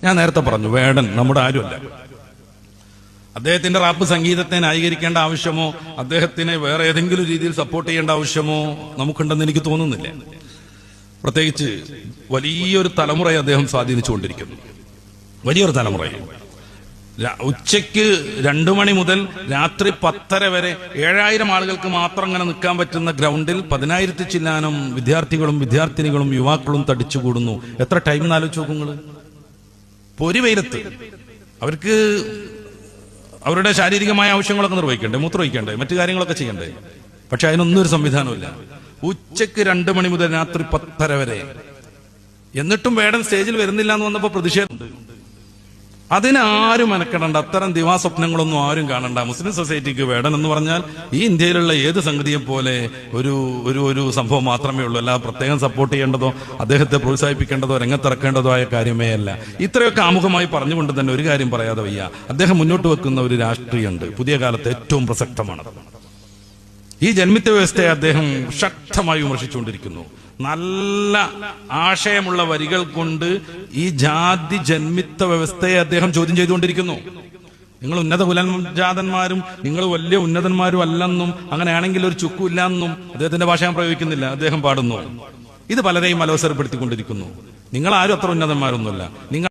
ഞാൻ നേരത്തെ പറഞ്ഞു, വേടൻ നമ്മുടെ ആരുമല്ല. അദ്ദേഹത്തിന്റെ റാപ്പ് സംഗീതത്തെ ന്യായീകരിക്കേണ്ട ആവശ്യമോ അദ്ദേഹത്തിനെ വേറെ ഏതെങ്കിലും രീതിയിൽ സപ്പോർട്ട് ചെയ്യേണ്ട ആവശ്യമോ നമുക്കുണ്ടെന്ന് എനിക്ക് തോന്നുന്നില്ല. പ്രത്യേകിച്ച് വലിയൊരു തലമുറയെ അദ്ദേഹം സ്വാധീനിച്ചുകൊണ്ടിരിക്കുന്നു. വലിയൊരു തലമുറയെ. ഉച്ചയ്ക്ക് 2 മണി മുതൽ രാത്രി 10:30 വരെ 7000 ആളുകൾക്ക് മാത്രം അങ്ങനെ നിൽക്കാൻ പറ്റുന്ന ഗ്രൗണ്ടിൽ 10,000 ചില്ലാനം വിദ്യാർത്ഥികളും വിദ്യാർത്ഥിനികളും യുവാക്കളും തടിച്ചുകൂടുന്നു. എത്ര ടൈം എന്നാലോചിച്ച് നോക്കുങ്ങള്. പൊരിവെയിലത്ത് അവർക്ക് അവരുടെ ശാരീരികമായ ആവശ്യങ്ങളൊക്കെ നിർവഹിക്കണ്ടേ, മൂത്രമൊഴിക്കണ്ടേ, മറ്റു കാര്യങ്ങളൊക്കെ ചെയ്യണ്ടേ. പക്ഷെ അതിനൊന്നും ഒരു സംവിധാനമില്ല. ഉച്ചയ്ക്ക് 2 മണി മുതൽ രാത്രി 10:30 വരെ. എന്നിട്ടും വേടൻ സ്റ്റേജിൽ വരുന്നില്ല എന്ന് വന്നപ്പോ പ്രതിഷേധമുണ്ട്. അതിനാരും മെനക്കെടണ്ട, അത്തരം ദിവാസ്വപ്നങ്ങളൊന്നും ആരും കാണണ്ട. മുസ്ലിം സൊസൈറ്റിക്ക് വേടൻ എന്ന് പറഞ്ഞാൽ ഈ ഇന്ത്യയിലുള്ള ഏത് സംഗതിയെ പോലെ ഒരു സംഭവം മാത്രമേ ഉള്ളൂ. അല്ല പ്രത്യേകം സപ്പോർട്ട് ചെയ്യേണ്ടതോ അദ്ദേഹത്തെ പ്രോത്സാഹിപ്പിക്കേണ്ടതോ രംഗത്തിറക്കേണ്ടതോ ആയ കാര്യമേ അല്ല. ഇത്രയൊക്കെ ആമുഖമായി പറഞ്ഞുകൊണ്ട് തന്നെ ഒരു കാര്യം പറയാതെ വയ്യ. അദ്ദേഹം മുന്നോട്ട് വെക്കുന്ന ഒരു രാഷ്ട്രീയമുണ്ട്, പുതിയ കാലത്ത് ഏറ്റവും പ്രസക്തമാണ്. ഈ ജന്മിത്ത വ്യവസ്ഥയെ അദ്ദേഹം ശക്തമായി വിമർശിച്ചുകൊണ്ടിരിക്കുന്നു. നല്ല ആശയമുള്ള വരികൾ കൊണ്ട് ഈ ജാതി ജന്മിത്ത വ്യവസ്ഥയെ അദ്ദേഹം ചോദ്യം ചെയ്തുകൊണ്ടിരിക്കുന്നു. നിങ്ങൾ ഉന്നത കുലജാതന്മാരും നിങ്ങൾ വലിയ ഉന്നതന്മാരും അല്ലെന്നും അങ്ങനെയാണെങ്കിൽ ഒരു ചുക്കും ഇല്ലെന്നും അദ്ദേഹത്തിന്റെ ഭാഷ ഞാൻ പ്രയോഗിക്കുന്നില്ല, അദ്ദേഹം പാടുന്നു. ഇത് പലരെയും അലോസരപ്പെടുത്തിക്കൊണ്ടിരിക്കുന്നു. നിങ്ങൾ ആരും അത്ര ഉന്നതന്മാരൊന്നുമല്ല. നിങ്ങൾ